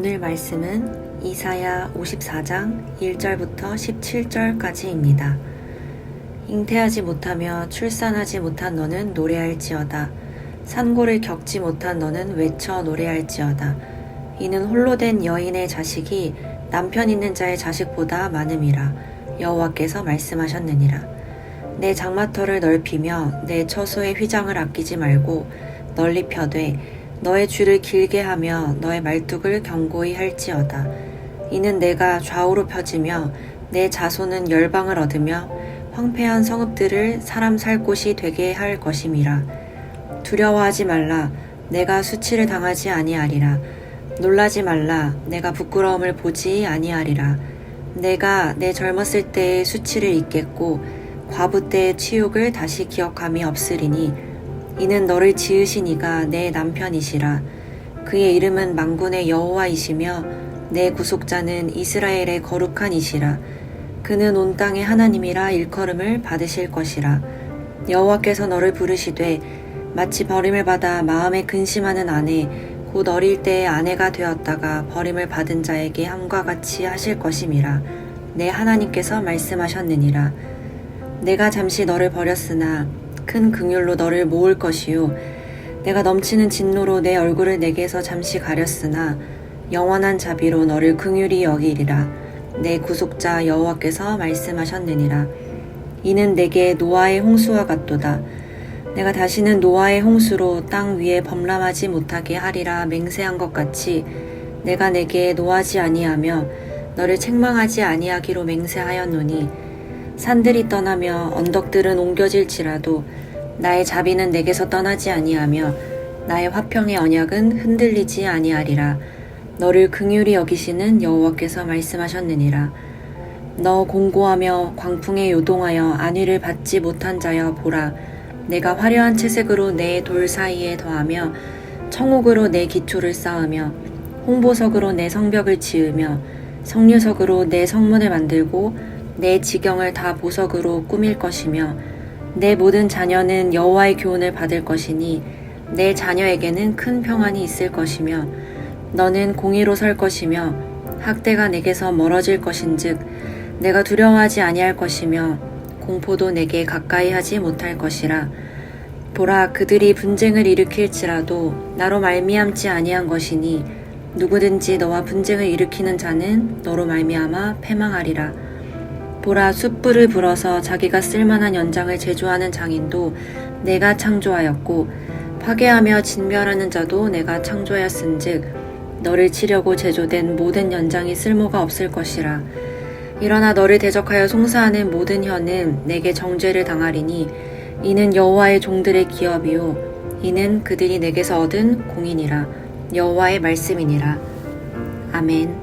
오늘 말씀은 이사야 54장 1절부터 17절까지입니다. 잉태하지 못하며 출산하지 못한 너는 노래할지어다. 산고를 겪지 못한 너는 외쳐 노래할지어다. 이는 홀로 된 여인의 자식이 남편 있는 자의 자식보다 많음이라. 여호와께서 말씀하셨느니라. 내 장마터를 넓히며 내 처소의 휘장을 아끼지 말고 널리 펴되 너의 줄을 길게 하며 너의 말뚝을 견고히 할지어다. 이는 내가 좌우로 펴지며 내 자손은 열방을 얻으며 황폐한 성읍들을 사람 살 곳이 되게 할 것임이라. 두려워하지 말라. 내가 수치를 당하지 아니하리라. 놀라지 말라. 내가 부끄러움을 보지 아니하리라. 내가 내 젊었을 때의 수치를 잊겠고 과부 때의 치욕을 다시 기억함이 없으리니 이는 너를 지으신 이가 내 남편이시라. 그의 이름은 만군의 여호와이시며 내 구속자는 이스라엘의 거룩한 이시라. 그는 온 땅의 하나님이라 일컬음을 받으실 것이라. 여호와께서 너를 부르시되 마치 버림을 받아 마음에 근심하는 아내 곧 어릴 때의 아내가 되었다가 버림을 받은 자에게 함과 같이 하실 것임이라. 내 하나님께서 말씀하셨느니라. 내가 잠시 너를 버렸으나 큰 긍휼로 너를 모을 것이요 내가 넘치는 진노로 내 얼굴을 내게서 잠시 가렸으나 영원한 자비로 너를 긍휼히 여기리라. 내 구속자 여호와께서 말씀하셨느니라. 이는 내게 노아의 홍수와 같도다. 내가 다시는 노아의 홍수로 땅 위에 범람하지 못하게 하리라 맹세한 것 같이 내가 내게 노하지 아니하며 너를 책망하지 아니하기로 맹세하였노니 산들이 떠나며 언덕들은 옮겨질지라도 나의 자비는 내게서 떠나지 아니하며 나의 화평의 언약은 흔들리지 아니하리라. 너를 긍휼히 여기시는 여호와께서 말씀하셨느니라. 너 공고하며 광풍에 요동하여 안위를 받지 못한 자여 보라. 내가 화려한 채색으로 내 돌 사이에 더하며 청옥으로 내 기초를 쌓으며 홍보석으로 내 성벽을 지으며 석류석으로 내 성문을 만들고 내 지경을 다 보석으로 꾸밀 것이며 내 모든 자녀는 여호와의 교훈을 받을 것이니 내 자녀에게는 큰 평안이 있을 것이며 너는 공의로 설 것이며 학대가 내게서 멀어질 것인즉 내가 두려워하지 아니할 것이며 공포도 내게 가까이 하지 못할 것이라. 보라, 그들이 분쟁을 일으킬지라도 나로 말미암지 아니한 것이니 누구든지 너와 분쟁을 일으키는 자는 너로 말미암아 패망하리라. 보라, 숯불을 불어서 자기가 쓸만한 연장을 제조하는 장인도 내가 창조하였고 파괴하며 진멸하는 자도 내가 창조하였은즉 너를 치려고 제조된 모든 연장이 쓸모가 없을 것이라. 일어나 너를 대적하여 송사하는 모든 혀는 내게 정죄를 당하리니 이는 여호와의 종들의 기업이요 이는 그들이 내게서 얻은 공인이라. 여호와의 말씀이니라. 아멘.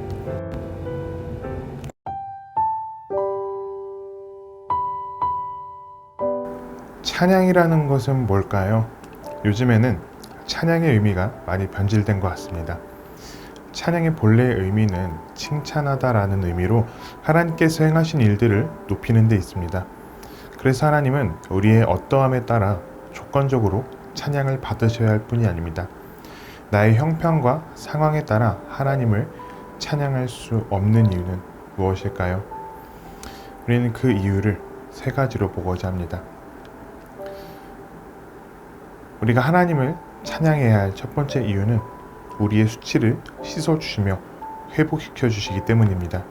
찬양이라는 것은 뭘까요? 요즘에는 찬양의 의미가 많이 변질된 것 같습니다. 찬양의 본래 의미는 칭찬하다라는 의미로 하나님께서 행하신 일들을 높이는 데 있습니다. 그래서 하나님은 우리의 어떠함에 따라 조건적으로 찬양을 받으셔야 할 뿐이 아닙니다. 나의 형편과 상황에 따라 하나님을 찬양할 수 없는 이유는 무엇일까요? 우리는 그 이유를 세 가지로 보고자 합니다. 우리가 하나님을 찬양해야 할 첫 번째 이유는 우리의 수치를 씻어주시며 회복시켜 주시기 때문입니다.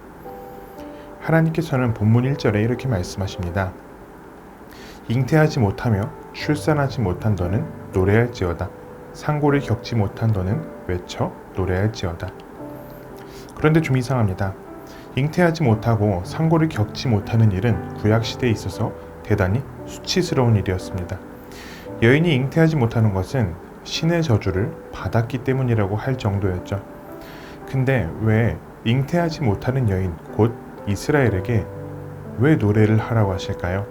하나님께서는 본문 1절에 이렇게 말씀하십니다. 잉태하지 못하며 출산하지 못한 너는 노래할지어다. 상고를 겪지 못한 너는 외쳐 노래할지어다. 그런데 좀 이상합니다. 잉태하지 못하고 상고를 겪지 못하는 일은 구약시대에 있어서 대단히 수치스러운 일이었습니다. 여인이 잉태하지 못하는 것은 신의 저주를 받았기 때문이라고 할 정도였죠. 근데 왜 잉태하지 못하는 여인, 곧 이스라엘에게 왜 노래를 하라고 하실까요?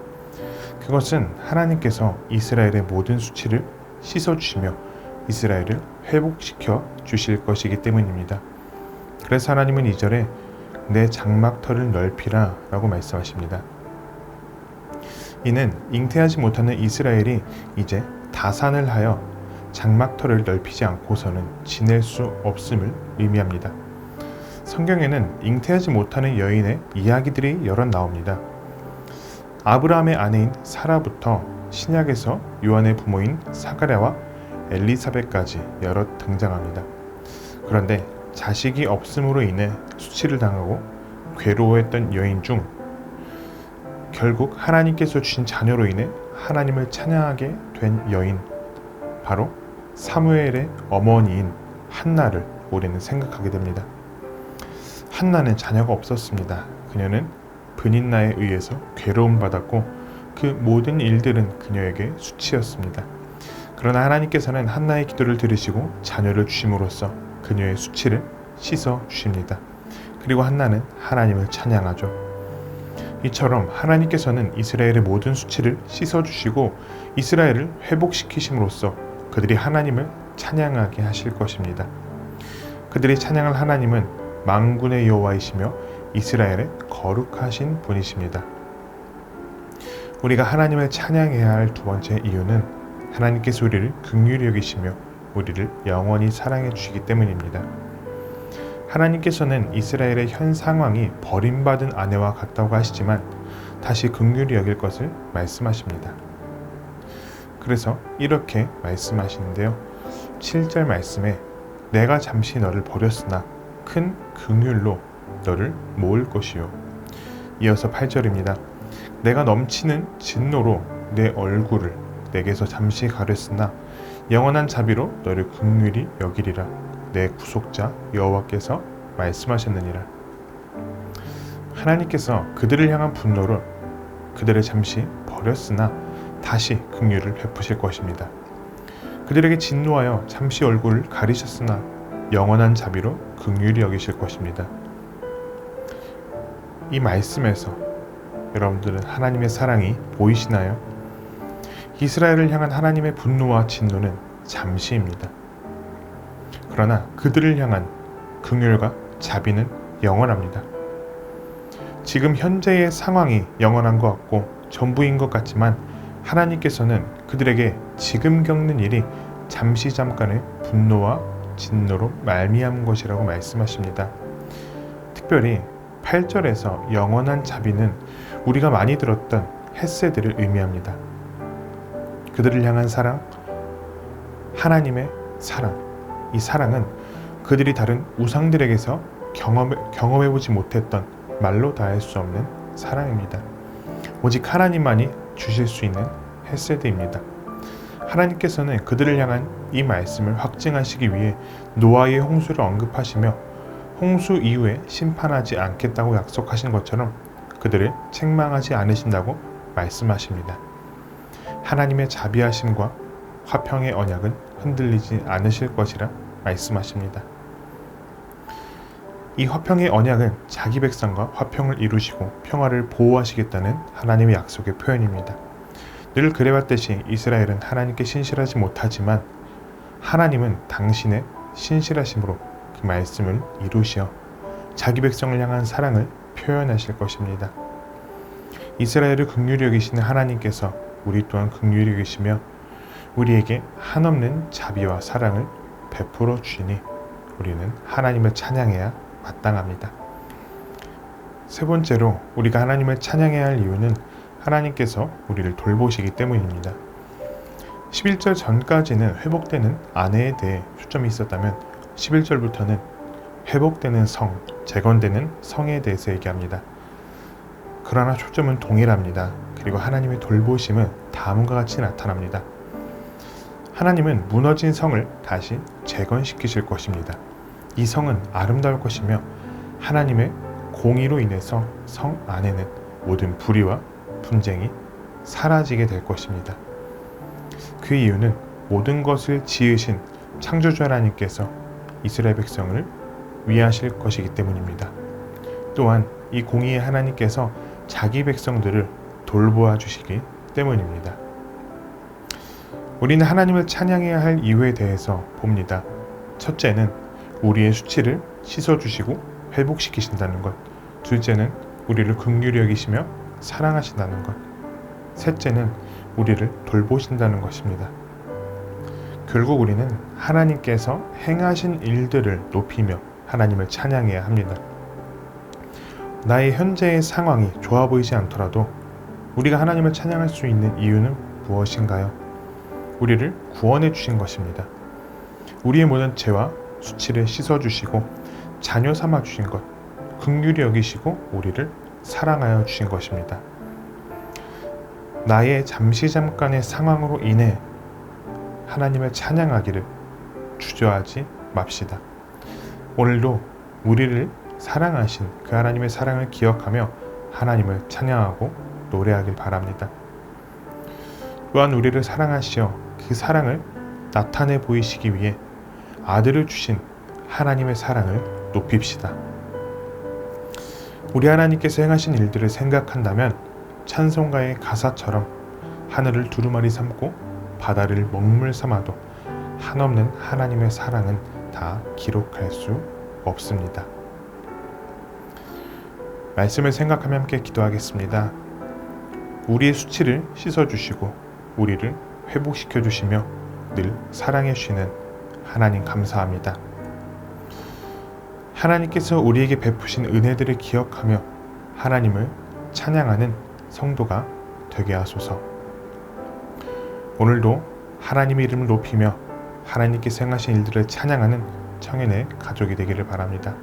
그것은 하나님께서 이스라엘의 모든 수치를 씻어주시며 이스라엘을 회복시켜 주실 것이기 때문입니다. 그래서 하나님은 2절에 내 장막터를 넓히라 라고 말씀하십니다. 이는 잉태하지 못하는 이스라엘이 이제 다산을 하여 장막터를 넓히지 않고서는 지낼 수 없음을 의미합니다. 성경에는 잉태하지 못하는 여인의 이야기들이 여러 나옵니다. 아브라함의 아내인 사라부터 신약에서 요한의 부모인 사가랴와 엘리사벳까지 여럿 등장합니다. 그런데 자식이 없음으로 인해 수치를 당하고 괴로워했던 여인 중 결국 하나님께서 주신 자녀로 인해 하나님을 찬양하게 된 여인, 바로 사무엘의 어머니인 한나를 우리는 생각하게 됩니다. 한나는 자녀가 없었습니다. 그녀는 브닛나에 의해서 괴로움받았고 그 모든 일들은 그녀에게 수치였습니다. 그러나 하나님께서는 한나의 기도를 들으시고 자녀를 주심으로써 그녀의 수치를 씻어 주십니다. 그리고 한나는 하나님을 찬양하죠. 이처럼 하나님께서는 이스라엘의 모든 수치를 씻어 주시고 이스라엘을 회복시키심으로써 그들이 하나님을 찬양하게 하실 것입니다. 그들이 찬양할 하나님은 만군의 여호와이시며 이스라엘의 거룩하신 분이십니다. 우리가 하나님을 찬양해야 할 두 번째 이유는 하나님께서 우리를 긍휼히 여기시며 우리를 영원히 사랑해 주시기 때문입니다. 하나님께서는 이스라엘의 현 상황이 버림받은 아내와 같다고 하시지만 다시 긍휼히 여길 것을 말씀하십니다. 그래서 이렇게 말씀하시는데요. 7절 말씀에 내가 잠시 너를 버렸으나 큰 긍휼로 너를 모을 것이요. 이어서 8절입니다. 내가 넘치는 진노로 내 얼굴을 내게서 잠시 가렸으나 영원한 자비로 너를 긍휼히 여기리라. 내 구속자 여호와께서 말씀하셨느니라. 하나님께서 그들을 향한 분노를 그들을 잠시 버렸으나 다시 긍휼을 베푸실 것입니다. 그들에게 진노하여 잠시 얼굴을 가리셨으나 영원한 자비로 긍휼히 여기실 것입니다. 이 말씀에서 여러분들은 하나님의 사랑이 보이시나요? 이스라엘을 향한 하나님의 분노와 진노는 잠시입니다. 그러나 그들을 향한 긍휼과 자비는 영원합니다. 지금 현재의 상황이 영원한 것 같고 전부인 것 같지만 하나님께서는 그들에게 지금 겪는 일이 잠깐의 분노와 진노로 말미암은 것이라고 말씀하십니다. 특별히 8절에서 영원한 자비는 우리가 많이 들었던 헤세드를 의미합니다. 그들을 향한 사랑, 하나님의 사랑. 이 사랑은 그들이 다른 우상들에게서 경험해보지 못했던 말로 다할 수 없는 사랑입니다. 오직 하나님만이 주실 수 있는 헤세드입니다. 하나님께서는 그들을 향한 이 말씀을 확증하시기 위해 노아의 홍수를 언급하시며 홍수 이후에 심판하지 않겠다고 약속하신 것처럼 그들을 책망하지 않으신다고 말씀하십니다. 하나님의 자비하심과 화평의 언약은 흔들리지 않으실 것이라 말씀하십니다. 이 화평의 언약은 자기 백성과 화평을 이루시고 평화를 보호하시겠다는 하나님의 약속의 표현입니다. 늘 그래왔듯이 이스라엘은 하나님께 신실하지 못하지만 하나님은 당신의 신실하심으로 그 말씀을 이루시어 자기 백성을 향한 사랑을 표현하실 것입니다. 이스라엘을 긍휼히 여기시는 하나님께서 우리 또한 긍휼히 여기시며 우리에게 한없는 자비와 사랑을 베풀어 주시니 우리는 하나님을 찬양해야 마땅합니다. 세 번째로 우리가 하나님을 찬양해야 할 이유는 하나님께서 우리를 돌보시기 때문입니다. 11절 전까지는 회복되는 아내에 대해 초점이 있었다면 11절부터는 회복되는 성, 재건되는 성에 대해서 얘기합니다. 그러나 초점은 동일합니다. 그리고 하나님의 돌보심은 다음과 같이 나타납니다. 하나님은 무너진 성을 다시 재건시키실 것입니다. 이 성은 아름다울 것이며 하나님의 공의로 인해서 성 안에는 모든 불의와 분쟁이 사라지게 될 것입니다. 그 이유는 모든 것을 지으신 창조주 하나님께서 이스라엘 백성을 위하실 것이기 때문입니다. 또한 이 공의의 하나님께서 자기 백성들을 돌보아 주시기 때문입니다. 우리는 하나님을 찬양해야 할 이유에 대해서 봅니다. 첫째는 우리의 수치를 씻어주시고 회복시키신다는 것. 둘째는 우리를 긍휼히 여기시며 사랑하신다는 것. 셋째는 우리를 돌보신다는 것입니다. 결국 우리는 하나님께서 행하신 일들을 높이며 하나님을 찬양해야 합니다. 나의 현재의 상황이 좋아 보이지 않더라도 우리가 하나님을 찬양할 수 있는 이유는 무엇인가요? 우리를 구원해 주신 것입니다. 우리의 모든 죄와 수치를 씻어주시고 자녀 삼아 주신 것, 긍휼히 여기시고 우리를 사랑하여 주신 것입니다. 나의 잠깐의 상황으로 인해 하나님을 찬양하기를 주저하지 맙시다. 오늘도 우리를 사랑하신 그 하나님의 사랑을 기억하며 하나님을 찬양하고 노래하길 바랍니다. 또한 우리를 사랑하시어 그 사랑을 나타내 보이시기 위해 아들을 주신 하나님의 사랑을 높입시다. 우리 하나님께서 행하신 일들을 생각한다면 찬송가의 가사처럼 하늘을 두루마리 삼고 바다를 먹물 삼아도 한없는 하나님의 사랑은 다 기록할 수 없습니다. 말씀을 생각하며 함께 기도하겠습니다. 우리의 수치를 씻어주시고 우리를 회복시켜 주시며 늘 사랑해 주시는 하나님 감사합니다. 하나님께서 우리에게 베푸신 은혜들을 기억하며 하나님을 찬양하는 성도가 되게 하소서. 오늘도 하나님의 이름을 높이며 하나님께서 행하신 일들을 찬양하는 청년의 가족이 되기를 바랍니다.